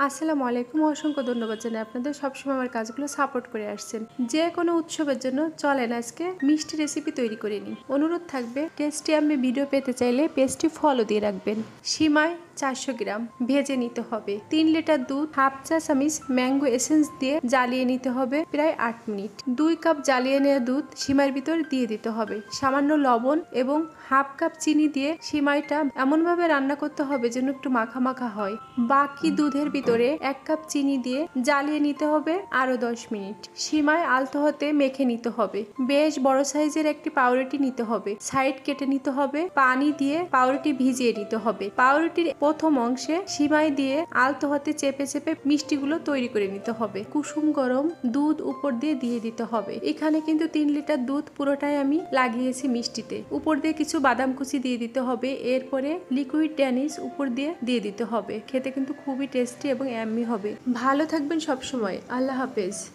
আসসালামু আলাইকুম। অসংখ্য ধন্যবাদ জানাই আপনাদের সবসময় আমার কাজগুলো সাপোর্ট করে আসছেন। যে কোনো উৎসবের জন্য চলেন আজকে মিষ্টি রেসিপি তৈরি করে নিই। অনুরোধ থাকবে টেস্টি আমি ভিডিও পেতে চাইলে পেজটি ফলো দিয়ে রাখবেন। সিমাই 400 গ্রাম ভেজে নিতে হবে। 3 লিটার দুধ, হাফ চা চামচ ম্যাঙ্গো এসেন্স দিয়ে জ্বালিয়ে নিতে হবে প্রায় 8 মিনিট। 2 কাপ জ্বালিয়ে নেওয়া দুধ সিমাইয়ের ভিতর দিয়ে দিতে হবে। সামান্য লবণ এবং হাফ কাপ চিনি দিয়ে সিমাইটা এমনভাবে রান্না করতে হবে যেন একটু মাখা মাখা হয়। বাকি দুধের ভিতরে 1 কাপ চিনি দিয়ে জ্বালিয়ে নিতে হবে আরো 10 মিনিট। সিমাই আলতো হতে মেখে নিতে হবে। বেশ বড় সাইজের একটি পাউরুটি নিতে হবে। সাইড কেটে নিতে হবে। পানি দিয়ে পাউরুটি ভিজিয়ে নিতে হবে। পাউরুটির প্রথম অংশে সিমাই দিয়ে আলতো হাতে চেপে চেপে মিষ্টিগুলো তৈরি করে নিতে হবে। কুসুম গরম দুধ উপর দিয়ে দিয়ে দিতে হবে। এখানে কিন্তু 3 লিটার দুধ পুরোটাই আমি লাগিয়েছি মিষ্টিতে। উপর দিয়ে কিছু বাদাম কুচি দিয়ে দিতে হবে। এরপরে লিকুইড ড্যানিশ উপর দিয়ে দিতে হবে। খেতে কিন্তু খুবই টেস্টি এবং ইয়াম্মি হবে। ভালো থাকবেন সব সময়। আল্লাহ হাফেজ।